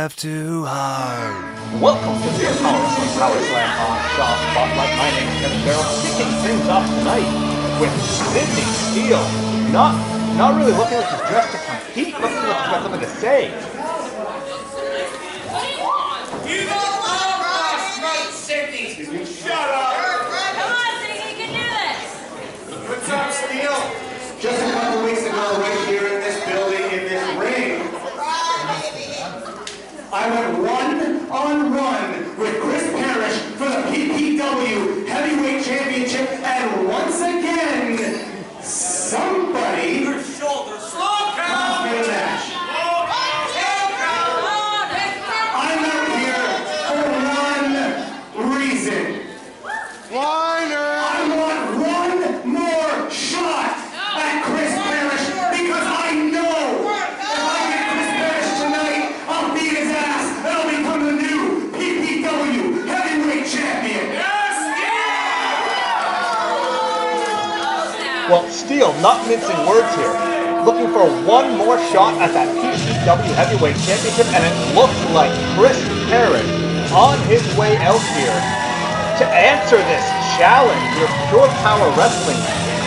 laugh too hard. Welcome to the PowerSlam on Shaw Spotlight. My name is Kevin Barrow, kicking things off tonight with Steele. Not really looking like he's dressed to compete, looking like he's got something to say. You don't love us, Sydney! Shut up! Come on, Ziggy, you can do this! What's up, Steele? Just a couple weeks ago, right here in this building, in this ring, I went one-on-one with Chris Parrish for the PPW Heavyweight Championship, and once again, somebody cost me a match. I'm out here for one reason. I want one more shot at Chris Parrish because I know if I get Chris Parrish tonight, I'll beat his ass and I'll become the new PPW Heavyweight Champion. Well, Steele, not mincing words here, looking for one more shot at that PPW Heavyweight Championship, and it looks like Chris Parrish on his way out here to answer this challenge. Your Pure Power Wrestling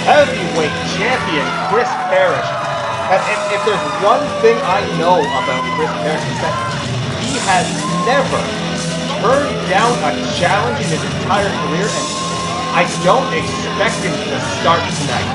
Heavyweight Champion, Chris Parrish. And if there's one thing I know about Chris Parrish, is that he has never turned down a challenge in his entire career, and I don't expect him to start tonight.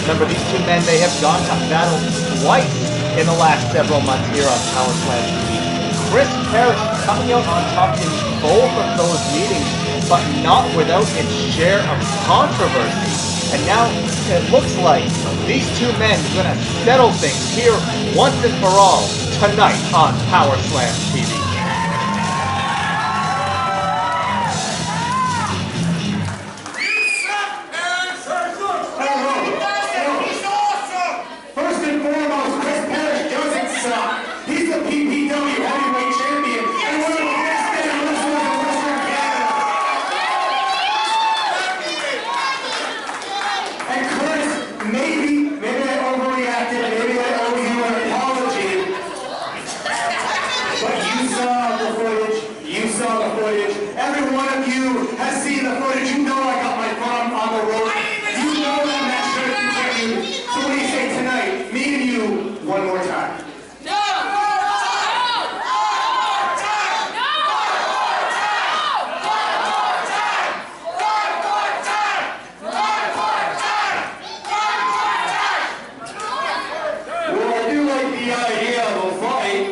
Remember, these two men, they have gone to battle twice in the last several months here on PowerSlam TV. Chris Parrish coming out on top in both of those meetings, but not without its share of controversy. And now it looks like these two men are going to settle things here once and for all tonight on PowerSlam TV. Every one of you has seen the footage. You know I got my thumb on the rope. You know that match should have continued. So what do you say tonight? Me and you, one more time. Well, I do like the idea of a fight.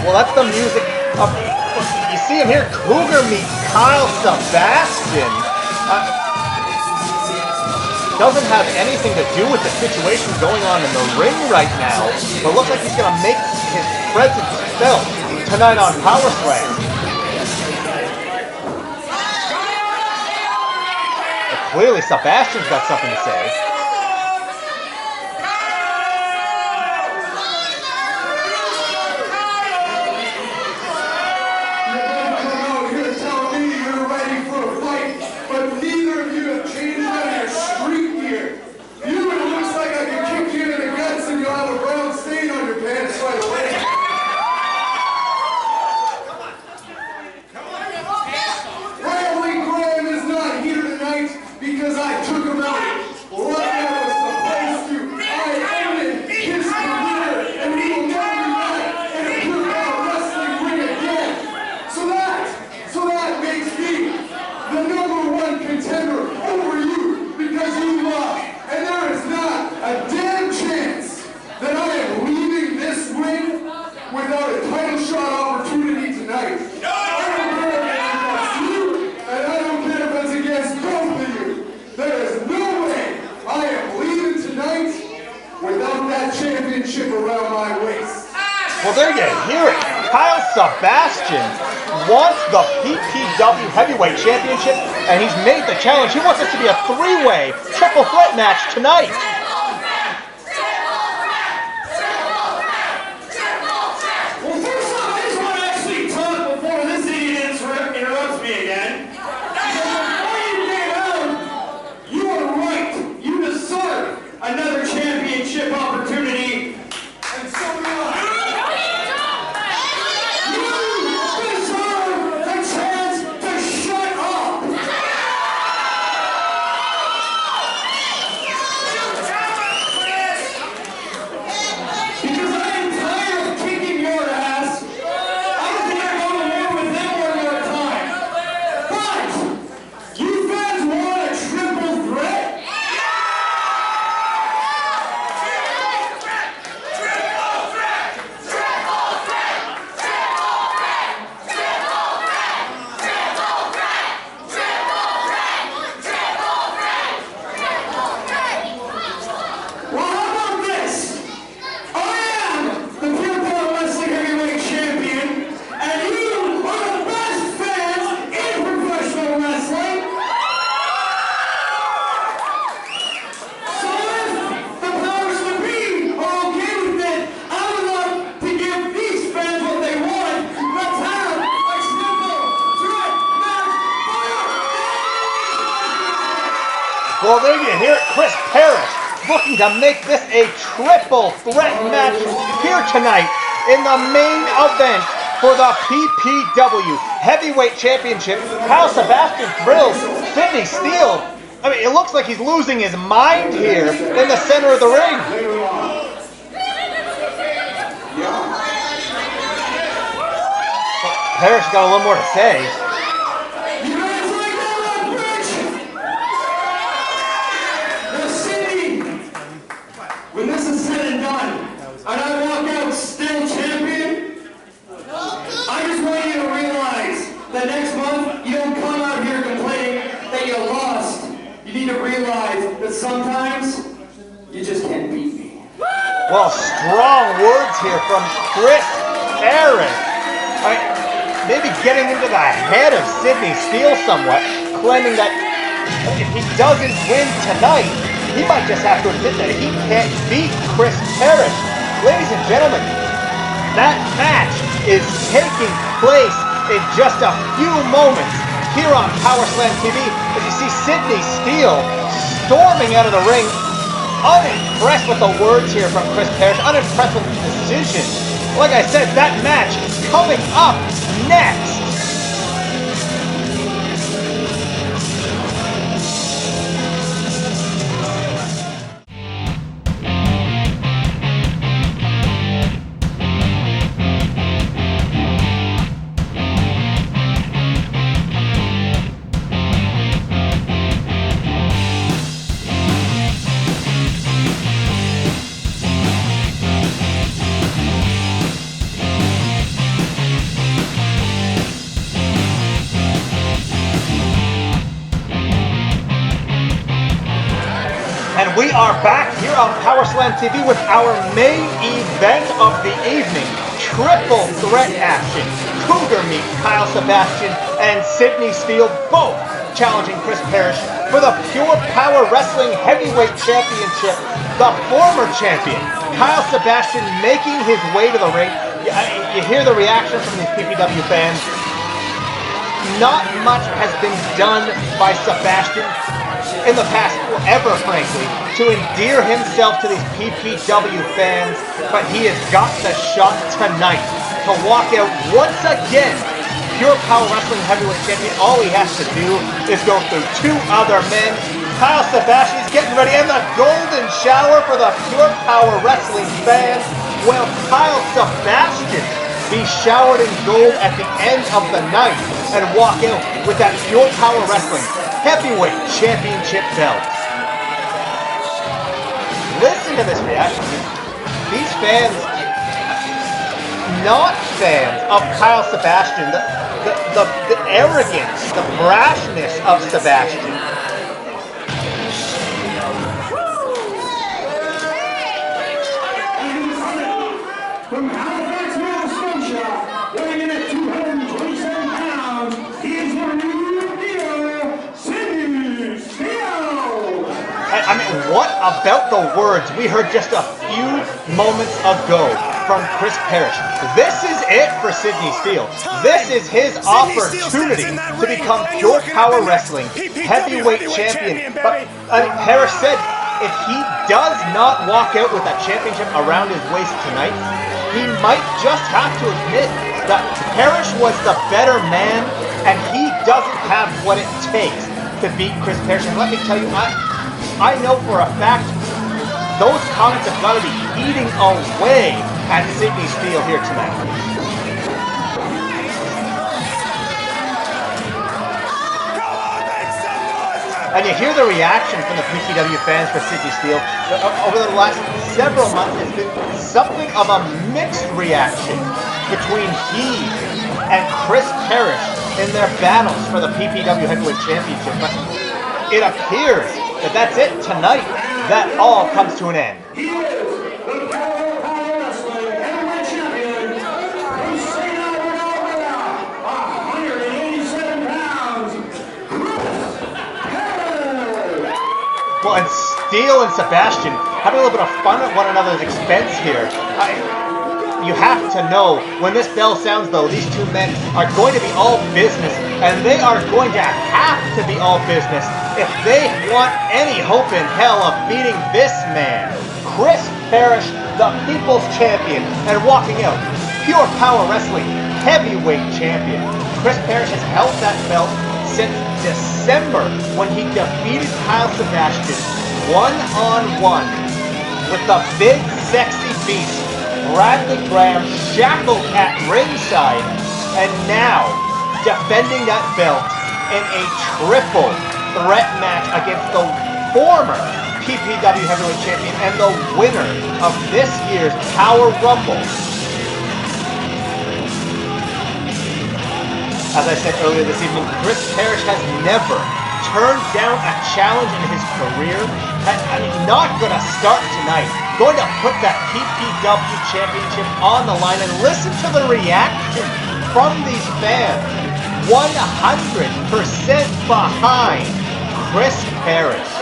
Well, that's the music of, you see him here, Cougar meet Kyle Sebastian. Doesn't have anything to do with the situation going on in the ring right now, but looks like he's going to make his presence felt tonight on PowerSlam. Clearly, Sebastian's got something to say. Because I took him out like I was supposed to. I ended his career, and he will never be back in a Pure Power Wrestling ring again. So that makes me the #1 contender over you because you lost. And there is not a damn chance that I am leaving this ring without a title shot opportunity tonight. I don't care if it's against you, and I don't care if it's against both of you. There is no way I am leaving tonight without that championship around my waist. Well, there you hear it. Kyle Sebastian wants the PPW Heavyweight Championship, and he's made the challenge. He wants this to be a three-way triple threat match tonight. Well, first off, I just want to actually talk before this idiot interrupts me again. Well, there you hear it, Chris Parrish looking to make this a triple threat match here tonight in the main event for the PPW Heavyweight Championship. Kyle Sebastian thrills Sidney Steele. I mean, it looks like he's losing his mind here in the center of the ring. Well, Parrish got a little more to say. When this is said and done, and I walk out still champion, I just want you to realize that next month you don't come out here complaining that you lost. You need to realize that sometimes you just can't beat me. Well, strong words here from Chris Parrish. Maybe getting into the head of Sidney Steele somewhat, claiming that if he doesn't win tonight, he might just have to admit that he can't beat Chris Parrish. Ladies and gentlemen, that match is taking place in just a few moments here on PowerSlam TV as you see Sidney Steele storming out of the ring, unimpressed with the words here from Chris Parrish, unimpressed with the decision. Like I said, that match coming up next. And we are back here on PowerSlam TV with our main event of the evening. Triple threat action. Cougar meet Kyle Sebastian and Sidney Steele, both challenging Chris Parrish for the Pure Power Wrestling Heavyweight Championship. The former champion, Kyle Sebastian, making his way to the ring. You hear the reaction from these PPW fans. Not much has been done by Sebastian in the past ever, frankly, to endear himself to these PPW fans, but he has got the shot tonight to walk out once again Pure Power Wrestling Heavyweight Champion. All he has to do is go through two other men. Kyle Sebastian is getting ready, and the golden shower for the Pure Power Wrestling fans. Well, Kyle Sebastian be showered in gold at the end of the night and walk out with that Pure Power Wrestling Heavyweight Championship belt. Listen to this reaction. These fans, not fans of Kyle Sebastian, the arrogance, the brashness of Sebastian. From Halifax, Nova Scotia, weighing in at 227 pounds, he is the new deal, Sidney Steele. I mean, what about the words we heard just a few moments ago from Chris Parrish? This is it for Sidney Steele. This is his opportunity to become Pure Power Wrestling Heavyweight Champion. But Parrish said if he does not walk out with that championship around his waist tonight, he might just have to admit that Parrish was the better man and he doesn't have what it takes to beat Chris Parrish. And let me tell you, I know for a fact those comments have got to be eating away at Sidney Steele here tonight. And you hear the reaction from the PPW fans for Sidney Steele. Over the last several months, it's been something of a mixed reaction between he and Chris Parrish in their battles for the PPW Heavyweight Championship. But it appears that that's it tonight. That all comes to an end. He is the Power Wrestling Heavyweight Champion, who's seen out with 187 pounds, Chris Parrish. Well, and Steele and Sebastian having a little bit of fun at one another's expense here. You have to know, when this bell sounds though, these two men are going to be all business, and they are going to have to be all business if they want any hope in hell of beating this man, Chris Parrish, the People's Champion, and walking out, Pure Power Wrestling Heavyweight Champion. Chris Parrish has held that belt since December when he defeated Kyle Sebastian one-on-one with the big sexy beast Bradley Graham shackled at ringside, and now defending that belt in a triple threat match against the former PPW Heavyweight Champion and the winner of this year's Power Rumble. As I said earlier this evening, Chris Parrish has never turned down a challenge in his career. And not going to start tonight. Going to put that PPW Championship on the line, and listen to the reaction from these fans. 100% behind Chris Parrish.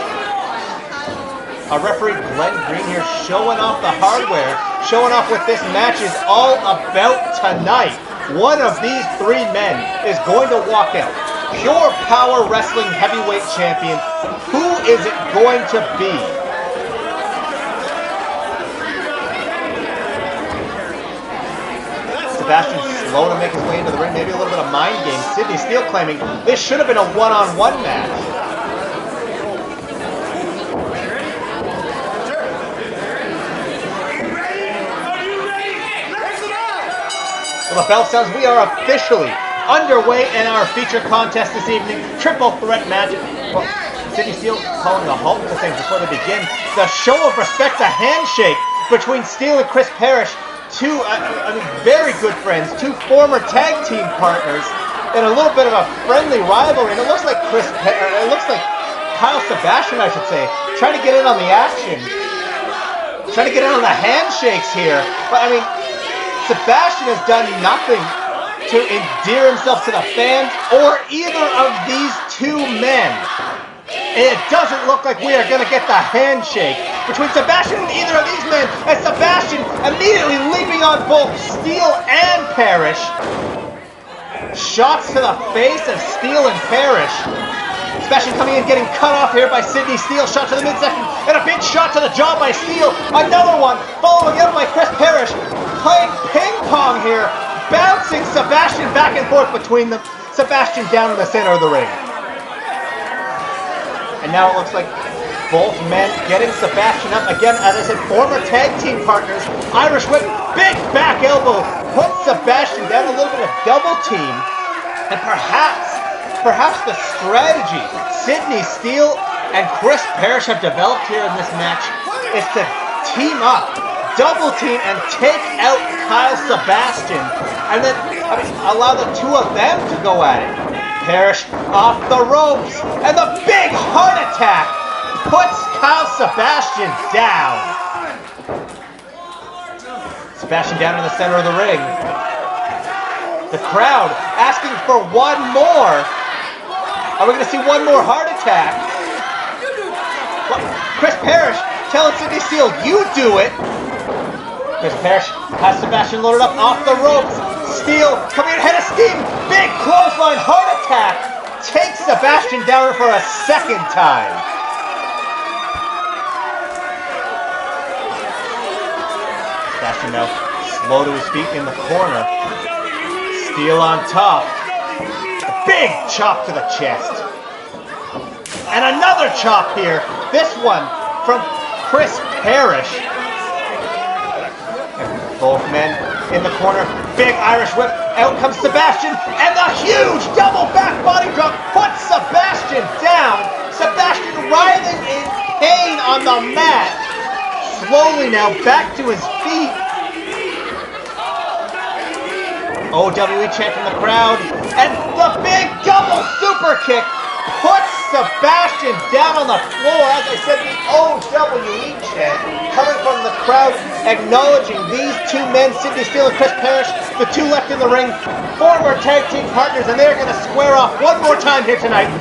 Our referee Glenn Green here showing off the hardware, showing off what this match is all about tonight. One of these three men is going to walk out Pure Power Wrestling Heavyweight Champion. Who is it going to be? Sebastian slow to make his way into the ring, maybe a little bit of mind game. Sidney Steele claiming this should have been a one-on-one match. Well, the bell sounds we are officially underway in our feature contest this evening. Triple threat match. Well, Sidney Steele calling a halt to things before they begin. The show of respect, the handshake between Steele and Chris Parrish. Two very good friends, two former tag team partners, and a little bit of a friendly rivalry. And it looks like Kyle Sebastian, I should say, trying to get in on the action. Trying to get in on the handshakes here. But I mean, Sebastian has done nothing to endear himself to the fans or either of these two men. It doesn't look like we are going to get the handshake between Sebastian and either of these men, as Sebastian immediately leaping on both Steele and Parrish. Shots to the face of Steele and Parrish. Sebastian coming in, getting cut off here by Sidney Steele. Shot to the midsection, and a big shot to the jaw by Steele. Another one, following up by Chris Parrish. Playing ping pong here, bouncing Sebastian back and forth between them. Sebastian down in the center of the ring. And now it looks like both men getting Sebastian up. Again, as I said, former tag team partners. Irish whip, big back elbow, puts Sebastian down. A little bit of double team. And perhaps the strategy Sidney Steele and Chris Parrish have developed here in this match is to team up, double team, and take out Kyle Sebastian, and then allow the two of them to go at it. Parrish off the ropes, and the big heart attack puts Kyle Sebastian down. Sebastian down in the center of the ring. The crowd asking for one more. Are we going to see one more heart attack? Well, Chris Parrish telling Sidney Steele, you do it. Chris Parrish has Sebastian loaded up off the ropes. Steele coming in head of steam. Big clothesline heart attack. Takes Sebastian down for a second time. Sebastian now slow to his feet in the corner. Steele on top. A big chop to the chest. And another chop here. This one from Chris Parrish. Both men in the corner. Big Irish whip. Out comes Sebastian. And the huge double back body drop puts Sebastian down. Sebastian writhing in pain on the mat. Slowly now back to his feet. OWE chant from the crowd. And the big double super kick puts Sebastian down on the floor. As I said, the OWE chant coming from the crowd, acknowledging these two men, Sidney Steele and Chris Parrish, the two left in the ring, former tag team partners, and they're going to square off one more time here tonight.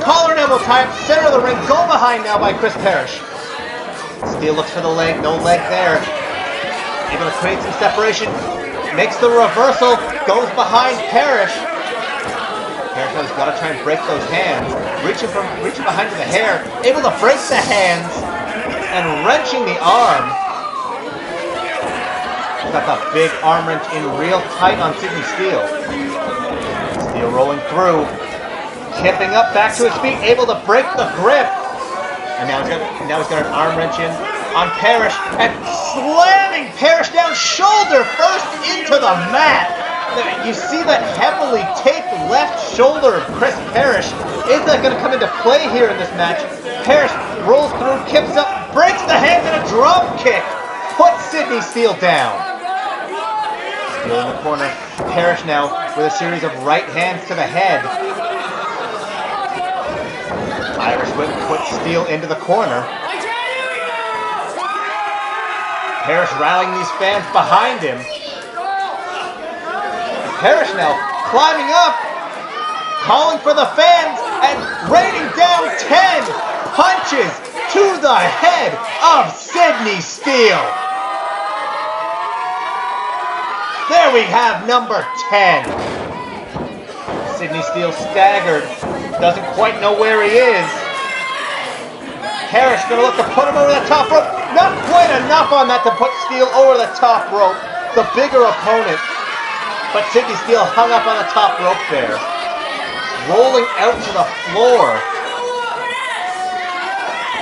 Collar and elbow tie up, center of the ring, go behind now by Chris Parrish. Steele looks for the leg, no leg there. Able to create some separation, makes the reversal, goes behind Parrish. Parrish has got to try and break those hands. Reaching behind to the hair. Able to break the hands. And wrenching the arm. Got that big arm wrench in real tight on Sydney Steele. Steele rolling through. Tipping up back to his feet. Able to break the grip. And now he's got an arm wrench in on Parrish. And slamming Parrish down shoulder first into the mat. You see that heavily taped left shoulder of Chris Parrish. Is that going to come into play here in this match? Parrish rolls through, kicks up, breaks the hand, and a drop kick. Puts Sydney Steele down. Steele in the corner. Parrish now with a series of right hands to the head. Irish whip puts Steele into the corner. Parrish rallying these fans behind him. Parrish now climbing up, calling for the fans, and raining down 10 punches to the head of Sydney Steele. There we have number 10. Sydney Steele staggered, doesn't quite know where he is. Parrish gonna look to put him over the top rope. Not quite enough on that to put Steele over the top rope, the bigger opponent. But Sydney Steele hung up on the top rope there. Rolling out to the floor.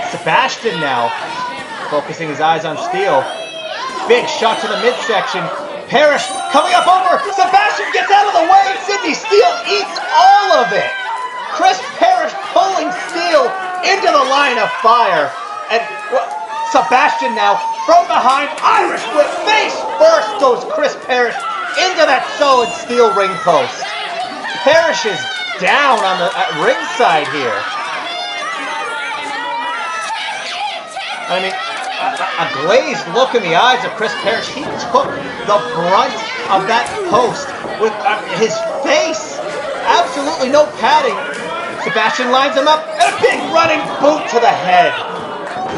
Sebastian now focusing his eyes on Steele. Big shot to the midsection. Parrish coming up over. Sebastian gets out of the way. Sydney Steele eats all of it. Chris Parrish pulling Steele into the line of fire. And Sebastian now from behind. Irish whip face first goes Chris Parrish into that solid steel ring post. Parrish is down on the ringside here. I mean, a glazed look in the eyes of Chris Parrish. He took the brunt of that post with his face. Absolutely no padding. Sebastian lines him up and a big running boot to the head.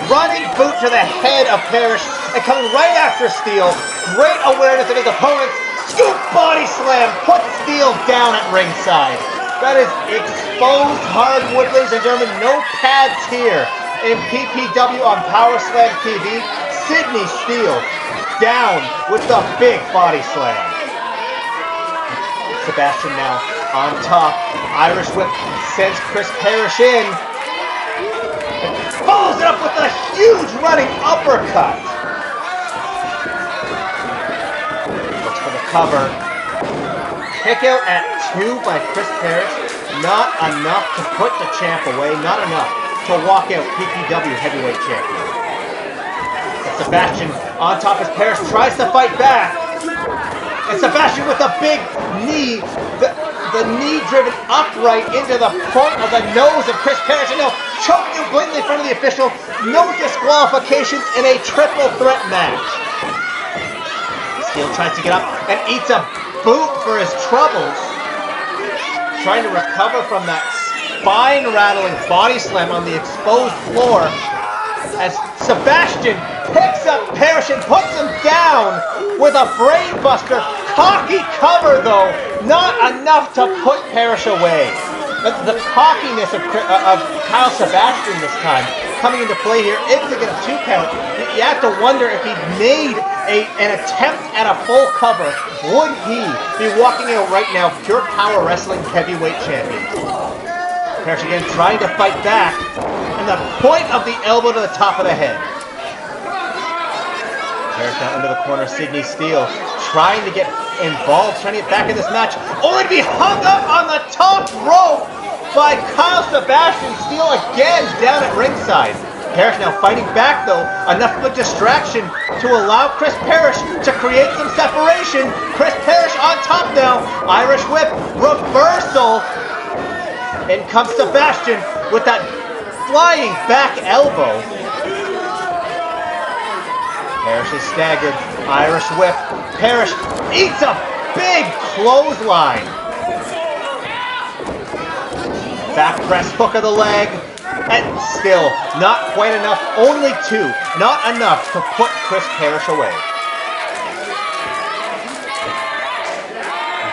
Running boot to the head of Parrish and coming right after Steele. Great awareness of his opponents. Scoop body slam, put Steele down at ringside. That is exposed hardwood, ladies and gentlemen. No pads here in PPW on PowerSlam TV. Sydney Steele down with the big body slam. Sebastian now on top. Irish whip sends Chris Parrish in. And follows it up with a huge running uppercut. Cover. Kick out at 2 by Chris Parrish. Not enough to put the champ away. Not enough to walk out PPW heavyweight champion. And Sebastian on top as Parrish tries to fight back. And Sebastian with a big knee. The knee driven upright into the point of the nose of Chris Parrish. And now choking him blatantly in front of the official. No disqualifications in a triple threat match. Steele tries to get up and eats a boot for his troubles. Trying to recover from that spine-rattling body slam on the exposed floor as Sebastian picks up Parrish and puts him down with a brainbuster. Cocky cover, though. Not enough to put Parrish away. The cockiness of Kyle Sebastian this time coming into play here. If to get a 2 count, you have to wonder if he made an attempt at a full cover, would he be walking out right now pure power wrestling heavyweight champion? Parrish again trying to fight back, and the point of the elbow to the top of the head. Parrish down into the corner. Sydney Steele trying to get involved, trying to get back in this match, only to be hung up on the top rope by Kyle Sebastian. Steele again down at ringside. Parrish now fighting back, though. Enough of a distraction to allow Chris Parrish to create some separation. Chris Parrish on top now. Irish whip, reversal. In comes Sebastian with that flying back elbow. Parrish is staggered. Irish whip. Parrish eats a big clothesline. Back press, hook of the leg. And still, not quite enough. Only 2. Not enough to put Chris Parrish away.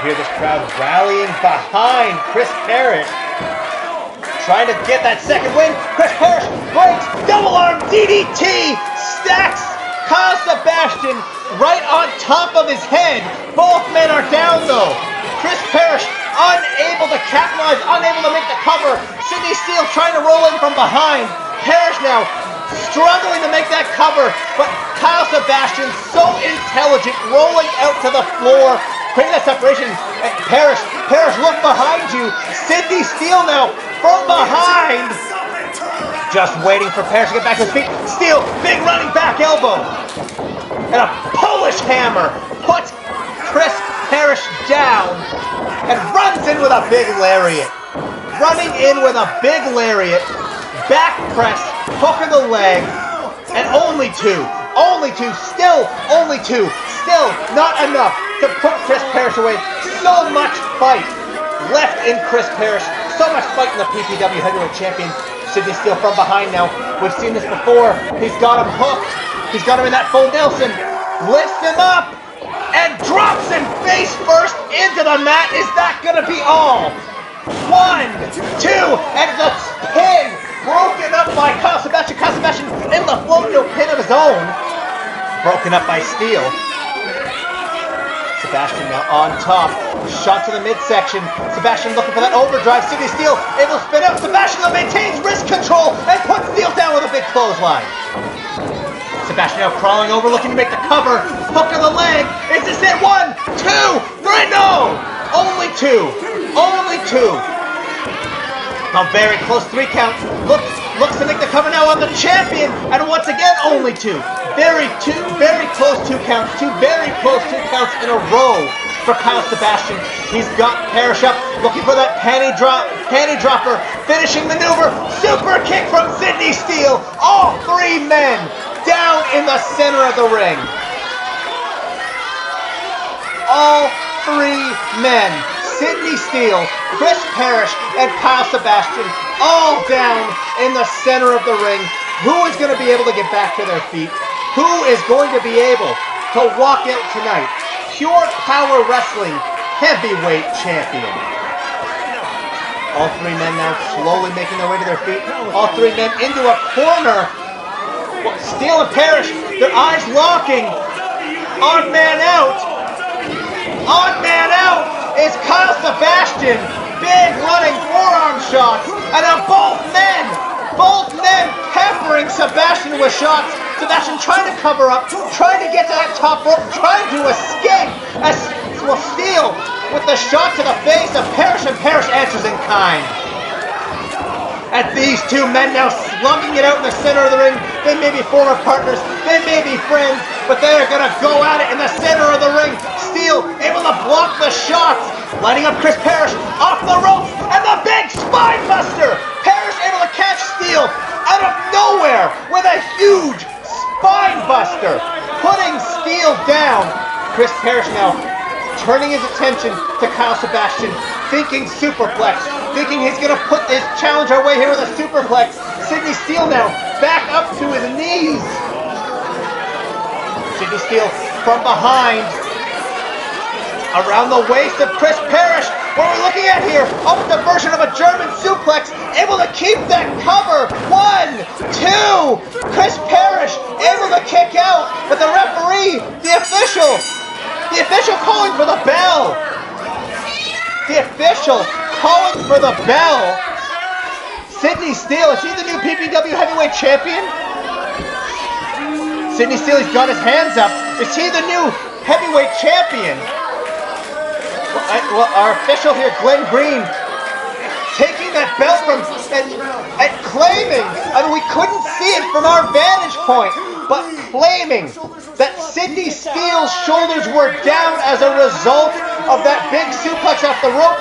hear this crowd rallying behind Chris Parrish. Trying to get that second win. Chris Parrish breaks, double arm DDT, stacks Kyle Sebastian right on top of his head. Both men are down though. Chris Parrish unable to capitalize, unable to make the cover. Sidney Steele trying to roll in from behind. Parrish now struggling to make that cover, but Kyle Sebastian so intelligent, rolling out to the floor, creating that separation. And Parrish, look behind you. Sidney Steele now from behind, just waiting for Parrish to get back to his feet. Steele, big running back elbow, and a Polish hammer puts Chris Parrish down, and runs in with a big lariat. Running in with a big lariat, back press, hook of the leg, and only two, still only two, still not enough to put Chris Parrish away. So much fight left in Chris Parrish. So much fight in the PPW Heavyweight Champion. Sidney Steele from behind now. We've seen this before. He's got him hooked. He's got him in that full Nelson. Lifts him up and drops him face first into the mat. Is that going to be all? 1, 2, and the pin broken up by Kyle Sebastian. Kyle Sebastian in the float, no pin of his own. Broken up by Steele. Sebastian now on top. Shot to the midsection. Sebastian looking for that overdrive. Sidney Steele able to spin up. Sebastian maintains wrist control and puts Steele down with a big clothesline. Sebastian now crawling over, looking to make the cover. Hook of the leg. Is this it? 1, 2, 3. No! Only two. Only two. A very close 3 count. Looks to make the cover now on the champion. And once again, only two. Very close 2 counts. 2 very close 2 counts in a row for Kyle Sebastian. He's got Parrish up, looking for that panty dropper, finishing maneuver, super kick from Sidney Steele. All 3 men down in the center of the ring. All 3 men, Sidney Steele, Chris Parrish, and Kyle Sebastian, all down in the center of the ring. Who is going to be able to get back to their feet? Who is going to be able to walk out tonight? Pure Power Wrestling Heavyweight Champion. All 3 men now slowly making their way to their feet. All 3 men into a corner. Steele and Parrish, their eyes locking. Odd man out. Odd man out is Kyle Sebastian. Big running forearm shots. And now both men peppering Sebastian with shots. Sebastian trying to cover up, trying to get to that top rope, trying to escape. As well, Steele with the shot to the face of Parrish, and Parrish answers in kind. And these 2 men now slugging it out in the center of the ring. They may be former partners, they may be friends, but they are going to go at it in the center of the ring. Steele able to block the shots, lining up Chris Parrish off the ropes, and the big spine buster. Parrish able to catch Steele out of nowhere with a huge spine buster, putting Steele down. Chris Parrish now turning his attention to Kyle Sebastian, thinking superplex, thinking he's going to put this challenge our way here with a superplex. Sidney Steele now back up to his knees. Sidney Steele from behind, around the waist of Chris Parrish. What are we looking at here? Almost a version of a German suplex, able to keep that cover. 1, 2, Chris Parrish able to kick out, but the referee, the official calling for the bell. The official calling for the bell. Sidney Steele, is he the new PPW Heavyweight Champion? Sidney Steele, he's got his hands up. Is he the new Heavyweight Champion? Well, our official here, Glenn Green, taking that belt from and claiming, I mean, we couldn't see it from our vantage point, but claiming that Sidney Steele's shoulders were down as a result of that big suplex off the rope.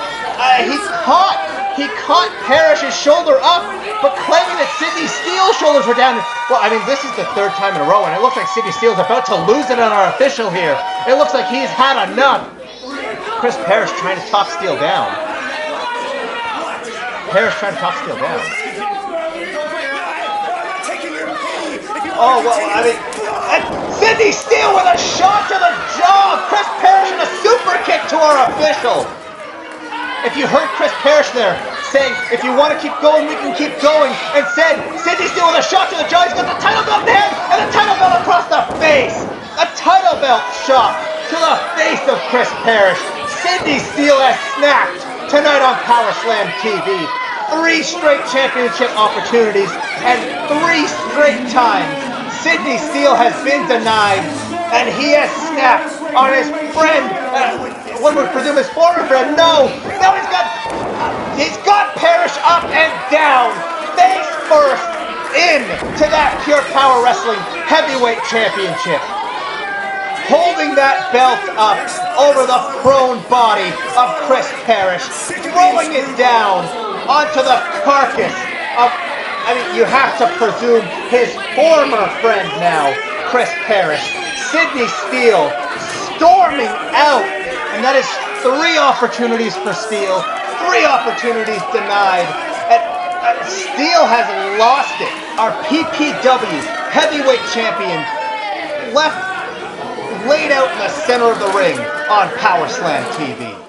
He caught Parrish's shoulder up, but claiming that Sidney Steele's shoulders were down. Well, I mean, this is the 3rd time in a row, and it looks like Sidney Steele's about to lose it on our official here. It looks like he's had enough. Chris Parrish trying to talk Steele down. Parrish trying to talk Steele down. Oh, well, I mean, And Sidney Steele with a shot to the jaw. Chris Parrish and a super kick to our official. If you heard Chris Parrish there saying, if you want to keep going, we can keep going, and said, Sidney Steele with a shot to the jaw, he's got the title belt in hand, and the title belt across the face. A title belt shot to the face of Chris Parrish. Sidney Steele has snapped tonight on PowerSlam TV. 3 straight championship opportunities, and 3 straight times Sidney Steele has been denied, and he has snapped on his friend, one would presume his former friend. No, he's got Parrish up and down, face first, into that Pure Power Wrestling Heavyweight Championship. Holding that belt up over the prone body of Chris Parrish, throwing it down onto the carcass of, you have to presume, his former friend now, Chris Parrish. Sidney Steele storming out, and that is 3 opportunities for Steele, 3 opportunities denied, and Steele has lost it. Our PPW Heavyweight Champion laid out in the center of the ring on PowerSlam TV.